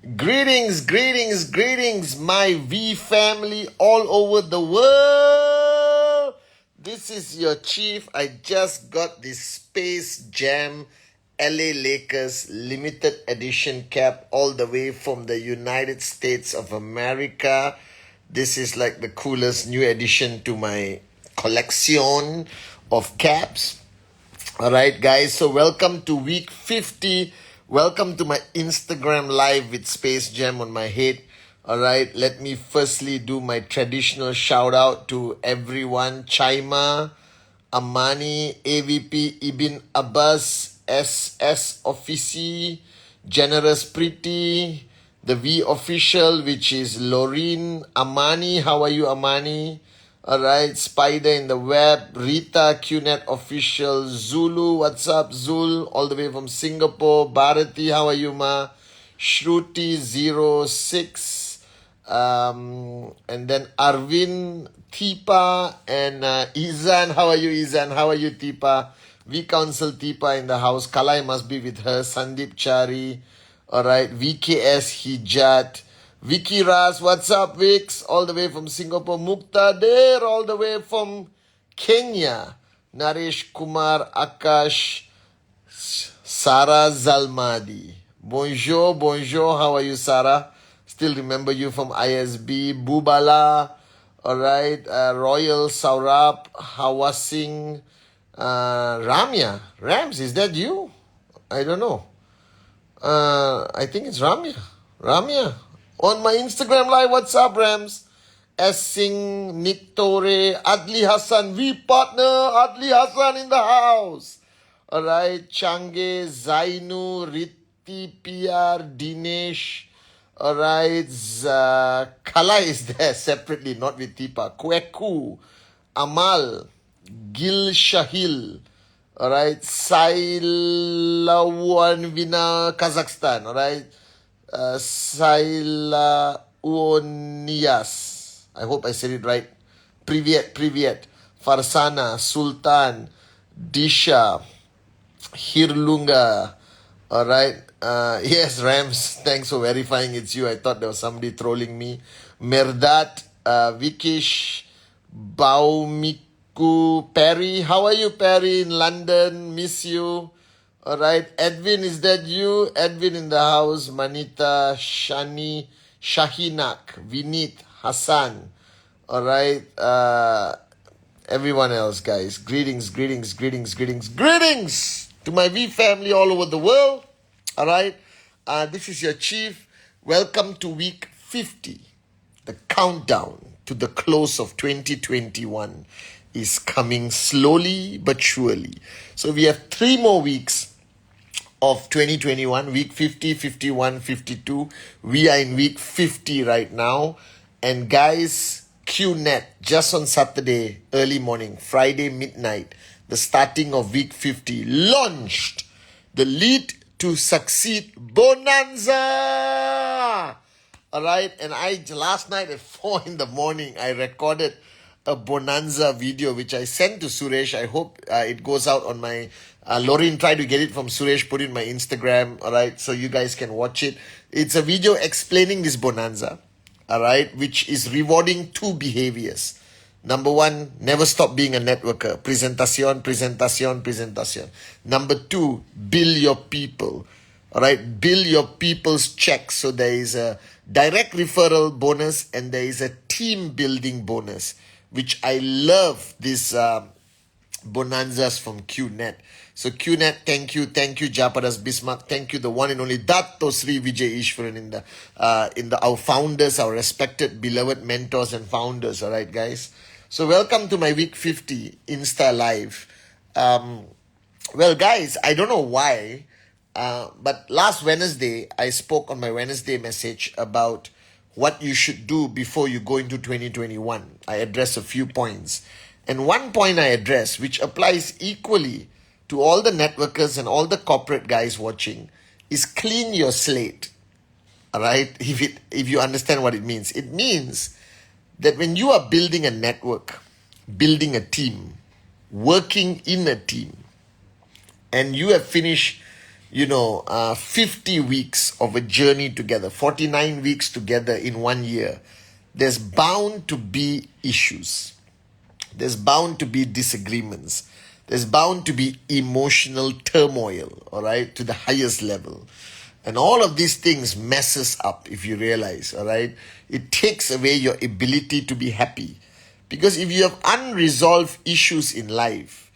Greetings, greetings, greetings, my V family all over the world. This is your chief. I just got this Space Jam LA Lakers limited edition cap all the way from the United States of America. This is like the coolest new addition to my collection of caps. All right, guys. So welcome to week 50. Welcome to my Instagram live with Space Jam on my head. All right, let me firstly do my traditional shout out to everyone. Chaima, Amani, AVP, Ibn Abbas, SS Offici, Generous Pretty, the V official, which is Laureen, Amani. How are you, Amani? Alright, Spider in the web, Rita, qnet official, Zulu, what's up, Zul, all the way from Singapore, Bharati, how are you, ma? Shruti06, and then Arvin, Tipa, and Izan, how are you, Izan? How are you, Tipa? V Council Tipa in the house, Kalai must be with her, Sandeep Chari, alright, VKS Hijat, Vicky Ras, what's up, Vix? All the way from Singapore. Muqtadir, all the way from Kenya. Naresh Kumar, Akash, Sarah Zalmadi. Bonjour, bonjour. How are you, Sarah? Still remember you from ISB. Bubala, alright. Royal Saurabh, Hawasing, Ramya. Rams, is that you? I don't know. I think it's Ramya. Ramya. On my Instagram live, what's up, Rams? S. Singh, Nick Tore, Adli Hassan, V partner, Adli Hassan in the house. Alright, Change, Zainu, Ritti, PR, Dinesh. Alright, Kala is there separately, not with Tipa. Kweku, Amal, Gil Shahil. Alright, Sailawanvina, Kazakhstan. Alright. Saila Uonias. I hope I said it right. Privyet. Farsana, Sultan, Disha, Hirlunga. Alright. Yes, Rams. Thanks for verifying it's you. I thought there was somebody trolling me. Merdat, Vikish, Baumiku, Perry. How are you, Perry, in London? Miss you. Alright, Edwin, is that you? Edwin in the house, Manita, Shani, Shahinak, Vinit, Hassan. Alright, everyone else, guys. Greetings to my V family all over the world. Alright, this is your chief. Welcome to week 50. The countdown to the close of 2021 is coming slowly but surely. So we have 3 more weeks of 2021, week 50, 51, 52. We are in week 50 right now. And guys, qnet, just on Saturday, early morning, Friday midnight, the starting of week 50, launched the Lead to Succeed Bonanza. Alright, and last night at 4 in the morning, I recorded a Bonanza video, which I sent to Suresh. I hope it goes out on my... Lauren tried to get it from Suresh, put it in my Instagram, alright, so you guys can watch it. It's a video explaining this Bonanza, alright, which is rewarding 2 behaviors. Number 1, never stop being a networker. Presentación. Number 2, bill your people. Alright, bill your people's checks. So there is a direct referral bonus and there is a team building bonus, which I love this bonanzas from qnet. So qnet, thank you, Japadas Bismarck, thank you, the one and only Dato Sri Vijay Ishwaran in the our founders, our respected, beloved mentors and founders. All right, guys. So welcome to my week 50 Insta Live. Well, guys, I don't know why, but last Wednesday I spoke on my Wednesday message about what you should do before you go into 2021. I addressed a few points. And one point I addressed, which applies equally to all the networkers and all the corporate guys watching, is clean your slate. Alright? If you understand what it means. It means that when you are building a network, building a team, working in a team, and you have finished 50 weeks of a journey together, 49 weeks together in 1 year, there's bound to be issues. There's bound to be disagreements. There's bound to be emotional turmoil, all right, to the highest level. And all of these things messes up, if you realize, all right? It takes away your ability to be happy. Because if you have unresolved issues in life,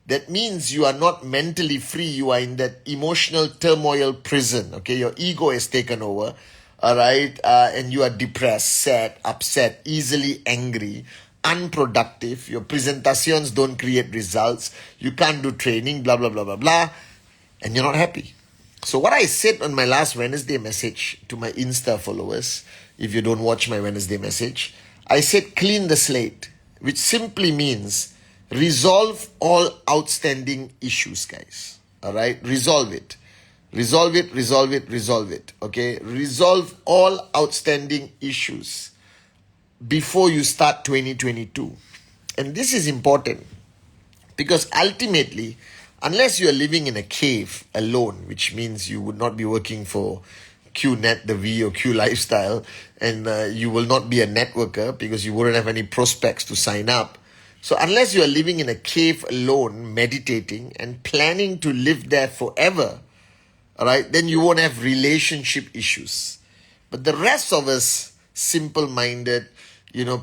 that means you are not mentally free. You are in that emotional turmoil prison, okay? Your ego has taken over, all right? And you are depressed, sad, upset, easily angry, unproductive. Your presentations don't create results. You can't do training, blah, blah, blah, blah, blah. And you're not happy. So what I said on my last Wednesday message to my Insta followers, if you don't watch my Wednesday message, I said clean the slate, which simply means resolve all outstanding issues, guys. All right? Resolve it. Resolve it, resolve it, resolve it. Okay? Resolve all outstanding issues before you start 2022. And this is important because ultimately, unless you are living in a cave alone, which means you would not be working for qnet, the V, or Q Lifestyle, and you will not be a networker because you wouldn't have any prospects to sign up. So unless you are living in a cave alone, meditating and planning to live there forever, all right, then you won't have relationship issues. But the rest of us, simple-minded,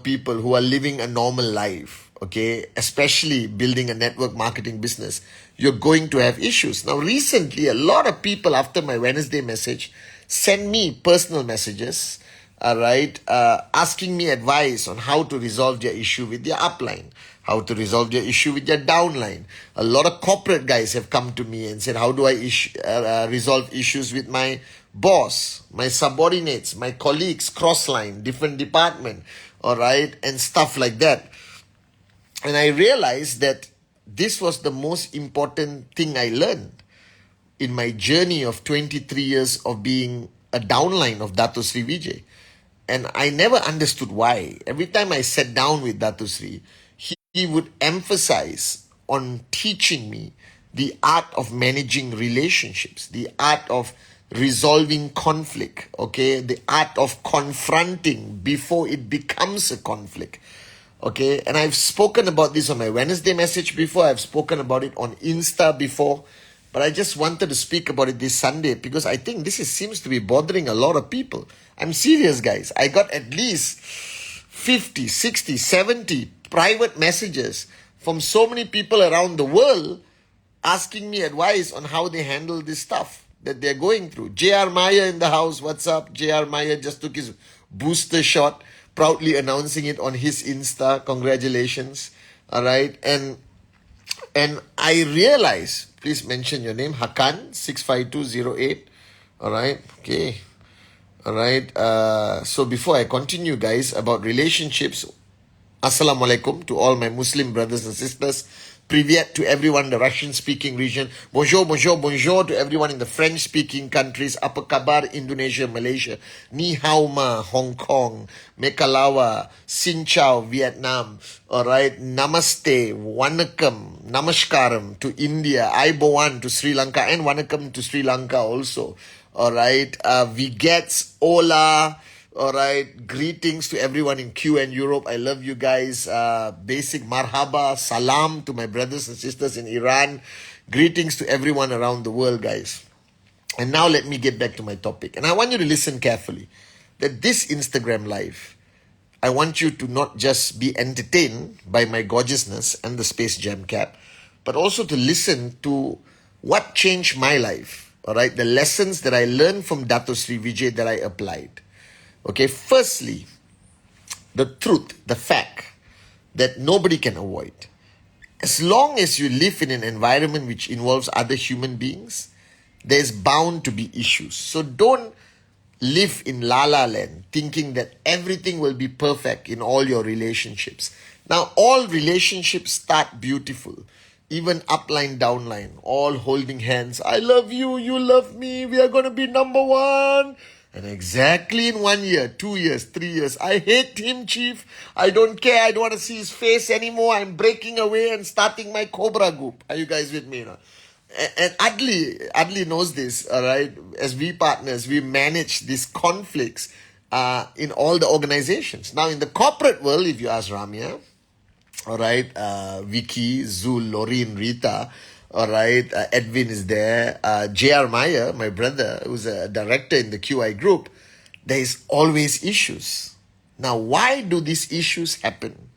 people who are living a normal life, okay, especially building a network marketing business, you're going to have issues. Now, recently, a lot of people after my Wednesday message send me personal messages, all right, asking me advice on how to resolve their issue with their upline, how to resolve their issue with their downline. A lot of corporate guys have come to me and said, how do I resolve issues with my boss, my subordinates, my colleagues, cross-line, different department, all right, and stuff like that. And I realized that this was the most important thing I learned in my journey of 23 years of being a downline of Dato Sri Vijay. And I never understood why. Every time I sat down with Dato Sri, he would emphasize on teaching me the art of managing relationships, the art of resolving conflict, okay, the art of confronting before it becomes a conflict. Okay, and I've spoken about this on my Wednesday message before. I've spoken about it on Insta before. But I just wanted to speak about it this Sunday because I think this seems to be bothering a lot of people. I'm serious, guys. I got at least 50, 60, 70 private messages from so many people around the world asking me advice on how they handle this stuff that they're going through. JR Maya in the house. What's up? JR Maya just took his booster shot, proudly announcing it on his Insta. Congratulations. All right. And I realize, please mention your name, Hakan 65208. All right. Okay. All right. So before I continue, guys, about relationships, Assalamualaikum to all my Muslim brothers and sisters. Privyet to everyone in the Russian-speaking region. Bonjour, bonjour, bonjour to everyone in the French-speaking countries. Apa kabar Indonesia, Malaysia. Ni hao ma, Hong Kong. Mekalawa. Xin chao, Vietnam. Alright. Namaste. Vanakkam. Namaskaram to India. Aibowan to Sri Lanka. And Vanakkam to Sri Lanka also. Alright. Vigets. Hola. All right, greetings to everyone in Q and Europe. I love you guys. Basic marhaba, salam to my brothers and sisters in Iran. Greetings to everyone around the world, guys. And now let me get back to my topic. And I want you to listen carefully. That this Instagram live, I want you to not just be entertained by my gorgeousness and the Space Jam cap, but also to listen to what changed my life. All right, the lessons that I learned from Dato Sri Vijay that I applied. Okay, firstly, the truth, the fact that nobody can avoid. As long as you live in an environment which involves other human beings, there's bound to be issues. So don't live in la la land thinking that everything will be perfect in all your relationships. Now, all relationships start beautiful. Even upline, downline, all holding hands. I love you, you love me, we are going to be number one. And exactly in 1 year, 2 years, 3 years, I hate him, chief. I don't care. I don't want to see his face anymore. I'm breaking away and starting my Cobra group. Are you guys with me now? and Adli knows this, all right? As we partners, we manage these conflicts in all the organizations. Now, in the corporate world, if you ask Ramya, all right, Vicky, Zul, Loreen, Rita, all right, Edwin is there, J.R. Meyer, my brother, who's a director in the QI group, there is always issues. Now, why do these issues happen?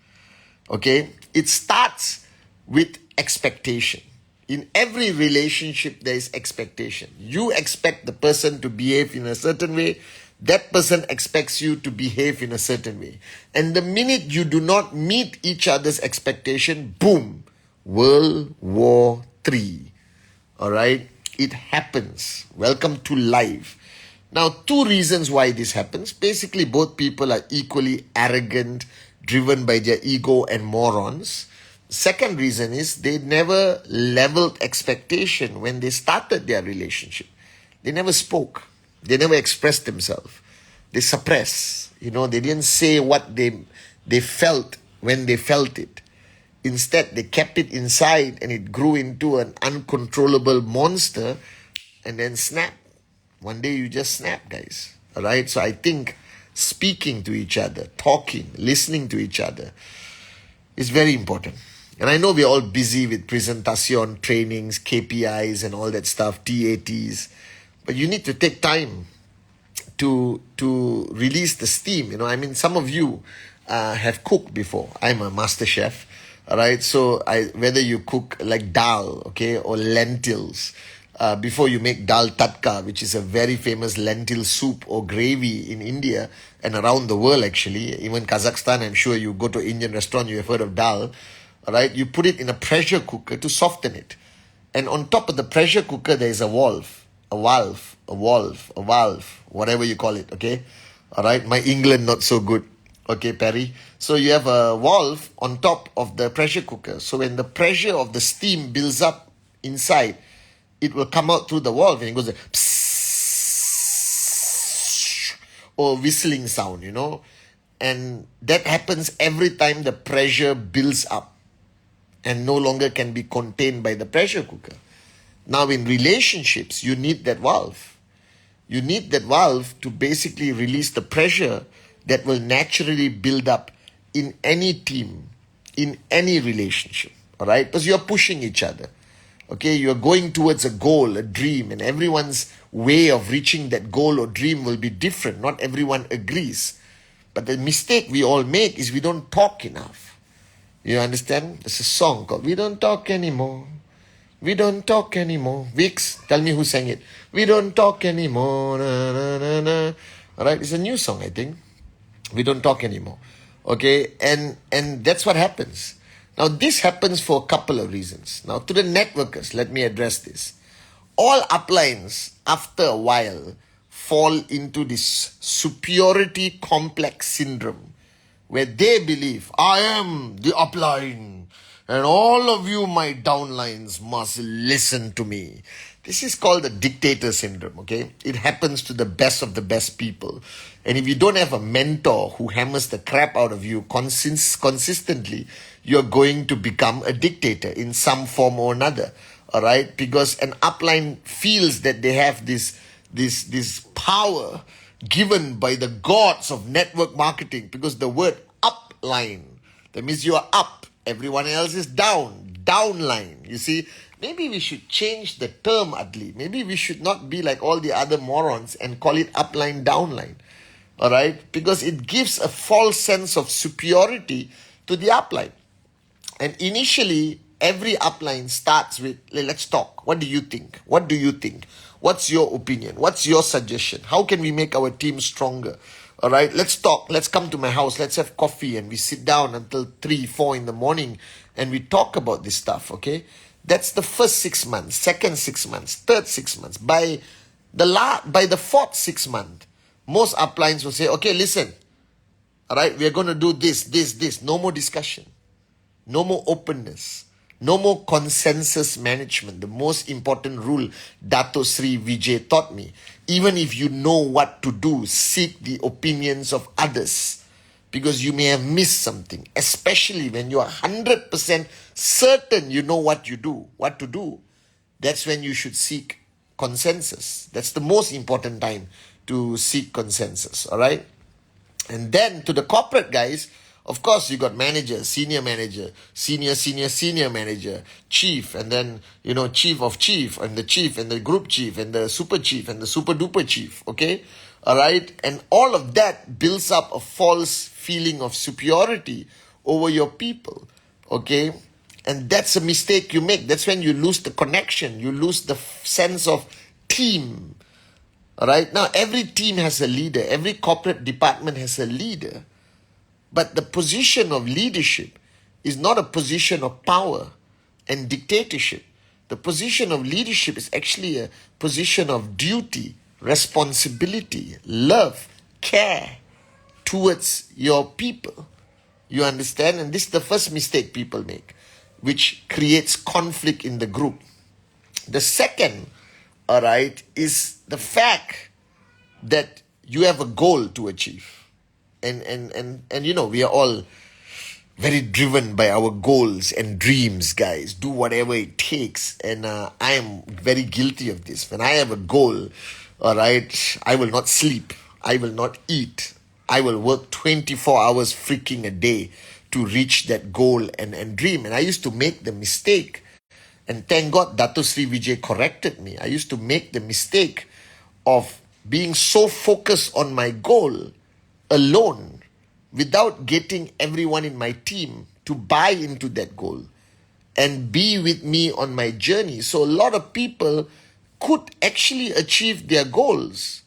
Okay, it starts with expectation. In every relationship, there is expectation. You expect the person to behave in a certain way. That person expects you to behave in a certain way. And the minute you do not meet each other's expectation, boom, World War III. All right, it happens. Welcome to life. Now, two reasons why this happens. Basically, both people are equally arrogant, driven by their ego and morons. Second reason is they never leveled expectation when they started their relationship. They never spoke. They never expressed themselves. They suppress. They didn't say what they felt when they felt it. Instead, they kept it inside and it grew into an uncontrollable monster and then snap. One day you just snap, guys. All right? So I think speaking to each other, talking, listening to each other is very important. And I know we're all busy with presentation, trainings, KPIs and all that stuff, TATs. But you need to take time to release the steam. Some of you have cooked before. I'm a master chef. All right? So whether you cook like dal, okay, or lentils, before you make dal tadka, which is a very famous lentil soup or gravy in India and around the world actually, even Kazakhstan, I'm sure you go to Indian restaurant, you have heard of dal, all right? You put it in a pressure cooker to soften it. And on top of the pressure cooker, there is a valve, whatever you call it, okay? All right, my England not so good, okay, Perry? So you have a valve on top of the pressure cooker. So when the pressure of the steam builds up inside, it will come out through the valve and it goes like psss, or whistling sound, And that happens every time the pressure builds up and no longer can be contained by the pressure cooker. Now in relationships, you need that valve. You need that valve to basically release the pressure that will naturally build up in any team, in any relationship, all right? Because you're pushing each other. Okay, you're going towards a goal, a dream, and everyone's way of reaching that goal or dream will be different. Not everyone agrees. But the mistake we all make is we don't talk enough. You understand? There's a song called We Don't Talk Anymore. We don't talk anymore. Vix, tell me who sang it. We don't talk anymore. Na, na, na, na. All right, it's a new song, I think. We don't talk anymore. Okay, and that's what happens. Now, this happens for a couple of reasons. Now, to the networkers, let me address this. All uplines, after a while, fall into this superiority complex syndrome, where they believe, I am the upline, and all of you, my downlines, must listen to me. This is called the dictator syndrome, okay? It happens to the best of the best people. And if you don't have a mentor who hammers the crap out of you consistently, you're going to become a dictator in some form or another, all right? Because an upline feels that they have this power given by the gods of network marketing, because the word upline, that means you are up, everyone else is downline. You see, maybe we should change the term, Adli. Maybe we should not be like all the other morons and call it upline, downline. All right? Because it gives a false sense of superiority to the upline. And initially, every upline starts with, let's talk. What do you think? What do you think? What's your opinion? What's your suggestion? How can we make our team stronger? All right, let's talk. Let's come to my house. Let's have coffee and we sit down until 3, 4 in the morning and we talk about this stuff, okay? That's the first 6 months, second 6 months, third 6 months. By the fourth 6 month, most uplines will say, okay, listen, all right, we're going to do this. No more discussion. No more openness. No more consensus management. The most important rule Dato Sri Vijay taught me. Even if you know what to do, seek the opinions of others. Because you may have missed something. Especially when you are 100% certain you know what to do. that's when you should seek consensus. That's the most important time to seek consensus, all right? And then to the corporate guys, of course, you got manager, senior manager, senior manager, chief, and then, chief of chief, and the group chief, and the super duper chief, okay? All right? And all of that builds up a false feeling of superiority over your people, okay? And that's a mistake you make. That's when you lose the connection. You lose the sense of team. All right? Now, every team has a leader. Every corporate department has a leader. But the position of leadership is not a position of power and dictatorship. The position of leadership is actually a position of duty, responsibility, love, care towards your people. You understand? And this is the first mistake people make, which creates conflict in the group. The second, all right, is the fact that you have a goal to achieve. And we are all very driven by our goals and dreams, guys. Do whatever it takes. And I am very guilty of this. When I have a goal, all right, I will not sleep. I will not eat. I will work 24 hours freaking a day to reach that goal and dream. And I used to make the mistake, and thank God Dato Sri Vijay corrected me. I used to make the mistake of being so focused on my goal alone without getting everyone in my team to buy into that goal and be with me on my journey. So a lot of people could actually achieve their goals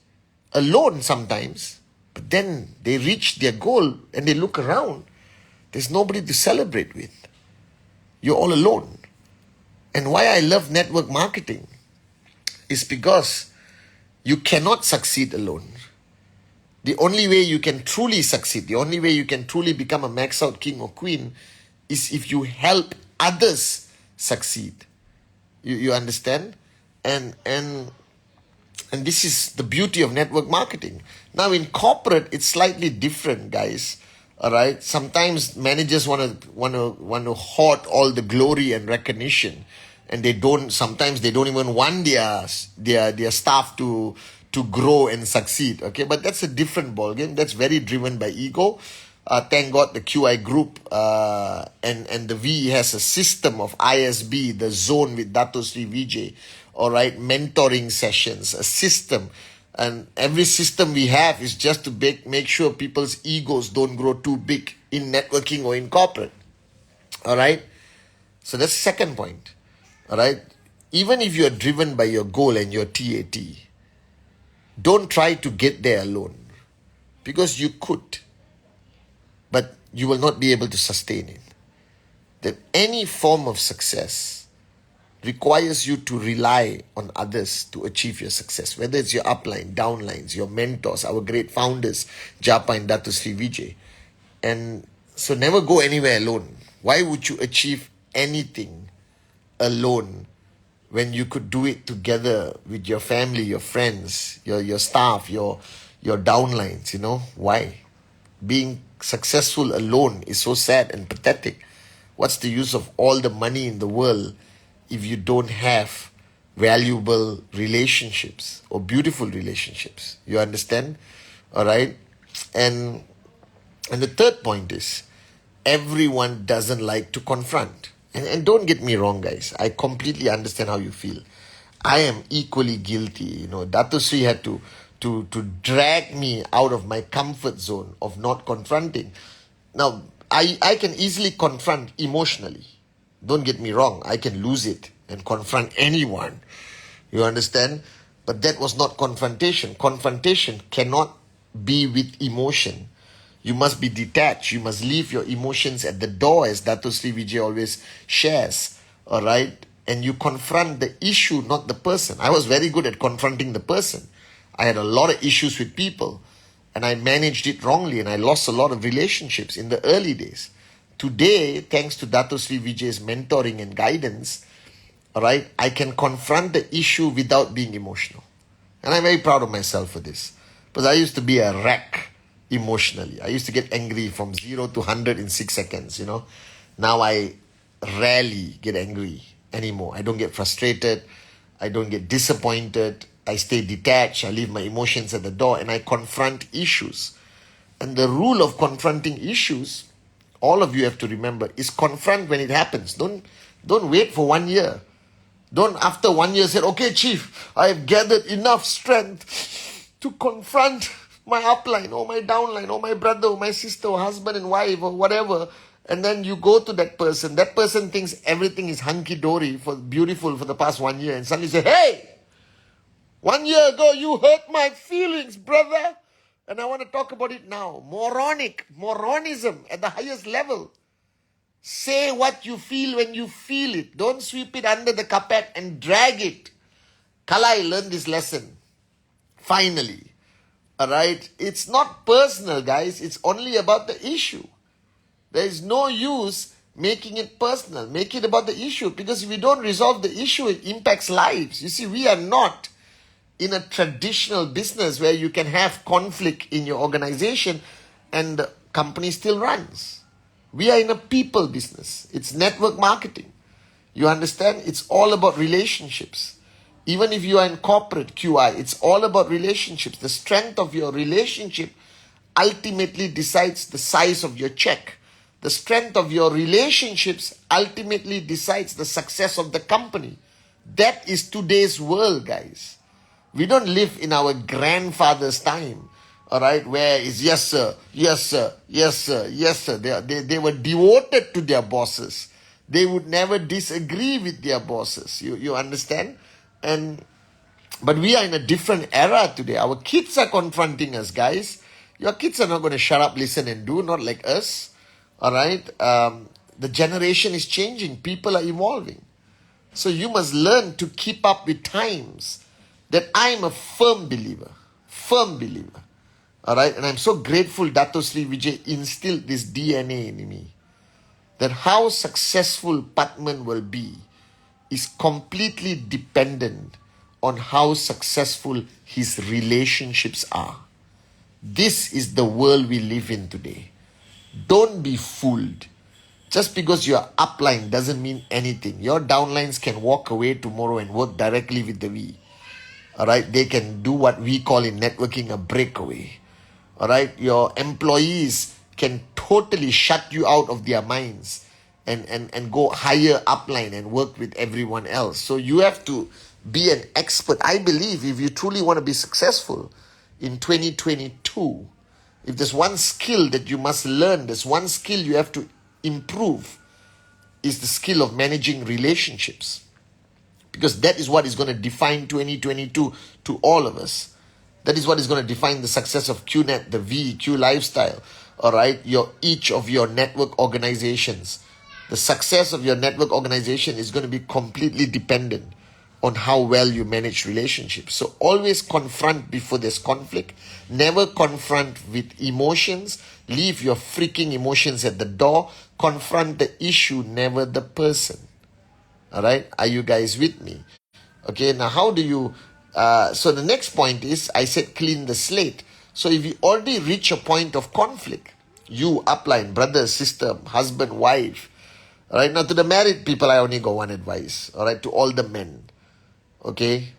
alone sometimes, but then they reach their goal and they look around. There's nobody to celebrate with. You're all alone. And why I love network marketing is because you cannot succeed alone. The only way you can truly succeed, the only way you can truly become a max out king or queen is if you help others succeed. You understand? And this is the beauty of network marketing. Now in corporate, it's slightly different, guys. All right. Sometimes managers want to hoard all the glory and recognition, and sometimes they don't even want their staff to grow and succeed. Okay, but that's a different ballgame. That's very driven by ego. Thank God the QI group and the V has a system of ISB, the zone with Dato Sri Vijay. All right, mentoring sessions, a system. And every system we have is just to make sure people's egos don't grow too big in networking or in corporate. All right. So that's the second point. All right. Even if you're driven by your goal and your TAT, don't try to get there alone, because you could, but you will not be able to sustain it. That any form of success requires you to rely on others to achieve your success, whether it's your upline, downlines, your mentors, our great founders, Japa and Dato Sri Vijay. And so never go anywhere alone. Why would you achieve anything alone when you could do it together with your family, your friends, your staff, your downlines? Why? Being successful alone is so sad and pathetic. What's the use of all the money in the world if you don't have valuable relationships or beautiful relationships? You understand? All right? And the third point is, everyone doesn't like to confront. And don't get me wrong, guys. I completely understand how you feel. I am equally guilty. Dato Sri had to drag me out of my comfort zone of not confronting. Now, I can easily confront emotionally. Don't get me wrong. I can lose it and confront anyone. You understand? But that was not confrontation. Confrontation cannot be with emotion. You must be detached. You must leave your emotions at the door, as Dato Sri Vijay always shares. All right? And you confront the issue, not the person. I was very good at confronting the person. I had a lot of issues with people, and I managed it wrongly, and I lost a lot of relationships in the early days. Today, thanks to Dato Sri Vijay's mentoring and guidance, all right, I can confront the issue without being emotional. And I'm very proud of myself for this. Because I used to be a wreck emotionally. I used to get angry from 0 to 100 in 6 seconds, Now I rarely get angry anymore. I don't get frustrated. I don't get disappointed. I stay detached. I leave my emotions at the door and I confront issues. And the rule of confronting issues, all of you have to remember, is confront when it happens. Don't wait for 1 year. Don't after 1 year say, okay, chief, I have gathered enough strength to confront my upline or my downline or my brother or my sister or husband and wife or whatever. And then you go to that person. That person thinks everything is hunky-dory, beautiful for the past 1 year. And suddenly say, hey, 1 year ago you hurt my feelings, brother. And I want to talk about it now. Moronism at the highest level. Say what you feel when you feel it. Don't sweep it under the carpet and drag it. Kalai learned this lesson. Finally. Alright? It's not personal, guys. It's only about the issue. There is no use making it personal. Make it about the issue. Because if we don't resolve the issue, it impacts lives. You see, we are not in a traditional business where you can have conflict in your organization and the company still runs. We are in a people business. It's network marketing. You understand? It's all about relationships. Even if you are in corporate QI, it's all about relationships. The strength of your relationship ultimately decides the size of your check. The strength of your relationships ultimately decides the success of the company. That is today's world, guys. We don't live in our grandfather's time, all right, where it's yes, sir, yes, sir, yes, sir, yes, sir. They were devoted to their bosses. They would never disagree with their bosses. You understand? But we are in a different era today. Our kids are confronting us, guys. Your kids are not going to shut up, listen and do, not like us, all right? The generation is changing. People are evolving. So you must learn to keep up with times. That I'm a firm believer. All right, and I'm so grateful Dato Sri Vijay instilled this DNA in me. That how successful Patman will be is completely dependent on how successful his relationships are. This is the world we live in today. Don't be fooled. Just because you're upline doesn't mean anything. Your downlines can walk away tomorrow and work directly with the V. Alright, they can do what we call in networking a breakaway. Alright, your employees can totally shut you out of their minds and go higher upline and work with everyone else. So you have to be an expert. I believe if you truly want to be successful in 2022, if there's one skill that you must learn, there's one skill you have to improve, is the skill of managing relationships. Because that is what is going to define 2022 to all of us. That is what is going to define the success of QNet, the V, Q Lifestyle. All right, each of your network organizations. The success of your network organization is going to be completely dependent on how well you manage relationships. So always confront before there's conflict. Never confront with emotions. Leave your freaking emotions at the door. Confront the issue, never the person. All right, are you guys with me? Okay, now how do you, so the next point is, I said clean the slate. So if you already reach a point of conflict, you upline, brother, sister, husband, wife, all right, now to the married people, I only got one advice, all right, to all the men, okay,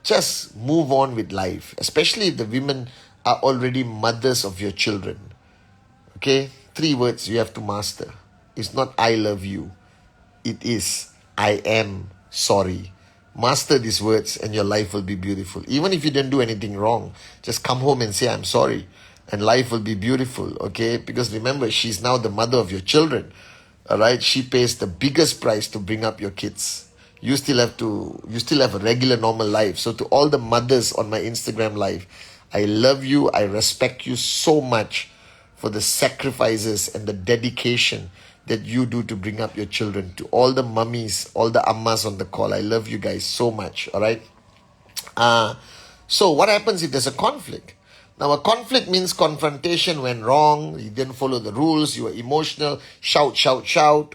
just move on with life, especially if the women are already mothers of your children, okay, 3 words you have to master. It's not I love you, it is I am sorry. Master these words and your life will be beautiful. Even if you didn't do anything wrong, just come home and say, I'm sorry. And life will be beautiful, okay? Because remember, she's now the mother of your children, all right? She pays the biggest price to bring up your kids. You still have a regular, normal life. So to all the mothers on my Instagram live, I love you. I respect you so much for the sacrifices and the dedication that you do to bring up your children. To all the mummies, all the ammas on the call, I love you guys so much, all right? So what happens if there's a conflict? Now, a conflict means confrontation went wrong, you didn't follow the rules, you were emotional, shout,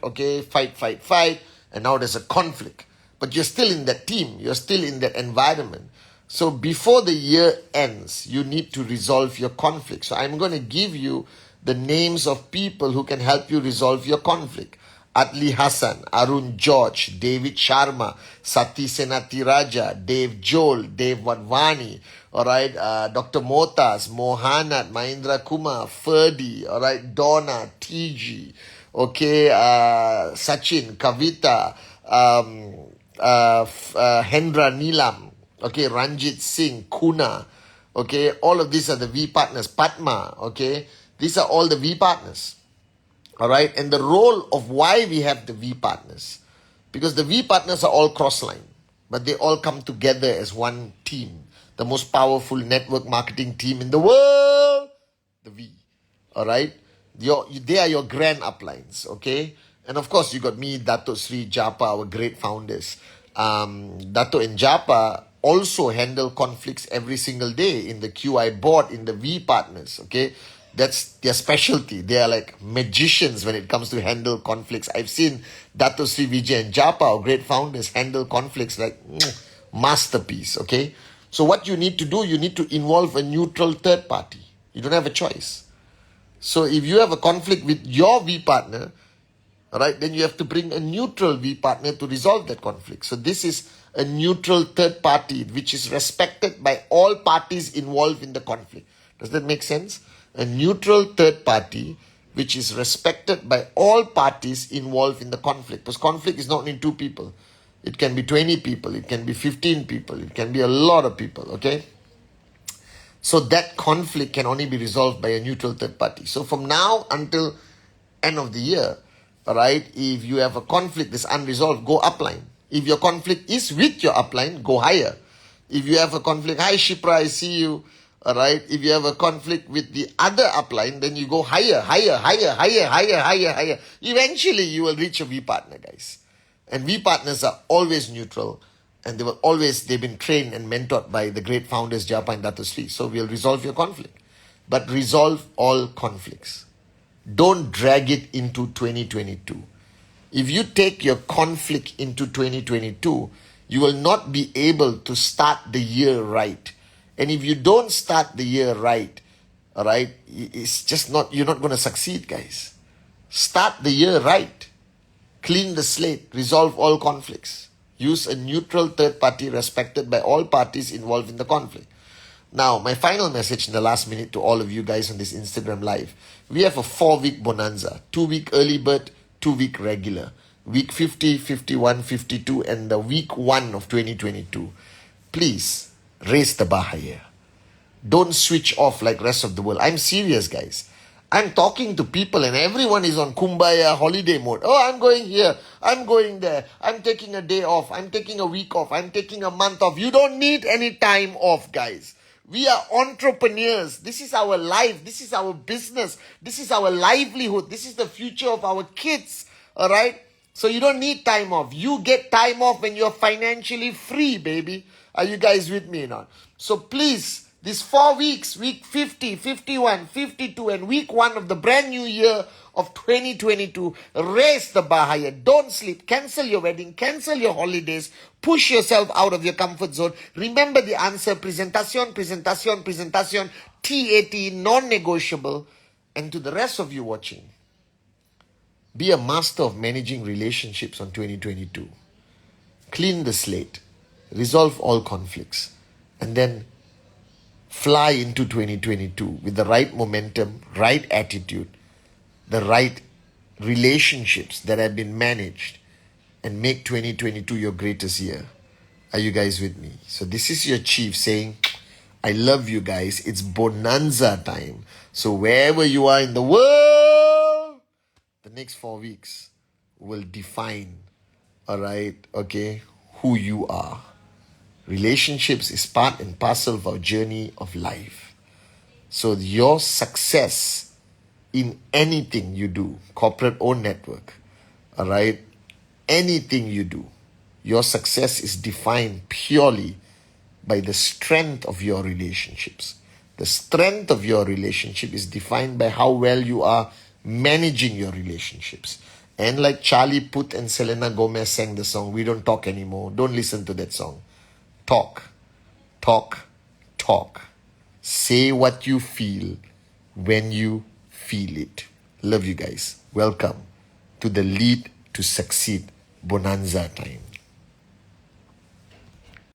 okay, fight, and now there's a conflict. But you're still in that team, you're still in that environment. So before the year ends, you need to resolve your conflict. So I'm going to give you the names of people who can help you resolve your conflict. Atli Hassan, Arun George, David Sharma, Sati Senatiraja, Dave Joel, Dave Wadvani, alright, Dr. Motas, Mohanat, Mahindra Kumar, Ferdi, alright, Donna, TG, okay, Sachin, Kavita, Hendra Neelam, okay, Ranjit Singh, Kuna, okay, all of these are the V partners, Padma, okay, these are all the V partners. All right, and the role of why we have the V partners, because the V partners are all cross-line, but they all come together as one team, the most powerful network marketing team in the world, the V. All right, they are your grand uplines, okay? And of course, you got me, Dato Sri Japa, our great founders. Dato and Japa also handle conflicts every single day in the QI board, in the V partners, okay? That's their specialty. They are like magicians when it comes to handle conflicts. I've seen Dato Sri Vijay and Japa, our great founders, handle conflicts like masterpiece, okay? So what you need to do, you need to involve a neutral third party. You don't have a choice. So if you have a conflict with your V partner, all right, then you have to bring a neutral V partner to resolve that conflict. So this is a neutral third party which is respected by all parties involved in the conflict. Does that make sense? A neutral third party which is respected by all parties involved in the conflict. Because conflict is not only 2 people. It can be 20 people. It can be 15 people. It can be a lot of people, okay? So that conflict can only be resolved by a neutral third party. So from now until end of the year, all right, if you have a conflict that's unresolved, go upline. If your conflict is with your upline, go higher. If you have a conflict, hi Shipra, I see you. All right. If you have a conflict with the other upline, then you go higher, higher, higher, higher, higher, higher, higher. Eventually, you will reach a V partner, guys. And V partners are always neutral, and they've been trained and mentored by the great founders Japa and Dato Sri. So we'll resolve your conflict, but resolve all conflicts. Don't drag it into 2022. If you take your conflict into 2022, you will not be able to start the year right. And if you don't start the year right, all right, it's just not, you're not going to succeed, guys. Start the year right. Clean the slate. Resolve all conflicts. Use a neutral third party respected by all parties involved in the conflict. Now, my final message in the last minute to all of you guys on this Instagram Live. We have a 4-week bonanza. 2-week early bird, 2-week regular. Week 50, 51, 52, and the week 1 of 2022. Please, raise the bar higher. Don't switch off like rest of the world. I'm serious, guys. I'm talking to people and everyone is on kumbaya holiday mode. Oh, I'm going here. I'm going there. I'm taking a day off. I'm taking a week off. I'm taking a month off. You don't need any time off, guys. We are entrepreneurs. This is our life. This is our business. This is our livelihood. This is the future of our kids. All right? So you don't need time off. You get time off when you're financially free, baby. Are you guys with me or not? So please, these 4 weeks, week 50, 51, 52, and week 1 of the brand new year of 2022, raise the bar higher. Don't sleep. Cancel your wedding. Cancel your holidays. Push yourself out of your comfort zone. Remember the answer. Presentation, presentation, presentation. TAT, non-negotiable. And to the rest of you watching, be a master of managing relationships on 2022. Clean the slate. Resolve all conflicts. And then fly into 2022 with the right momentum, right attitude, the right relationships that have been managed, and make 2022 your greatest year. Are you guys with me? So this is your chief saying, I love you guys. It's bonanza time. So wherever you are in the world, the next 4 weeks will define, all right, okay, who you are. Relationships is part and parcel of our journey of life. So your success in anything you do, corporate or network, all right, anything you do, your success is defined purely by the strength of your relationships. The strength of your relationship is defined by how well you are managing your relationships. And like Charlie Puth and Selena Gomez sang the song, We Don't Talk Anymore. Don't listen to that song. Talk, talk, talk. Say what you feel when you feel it. Love you guys. Welcome to the Lead to succeed bonanza time.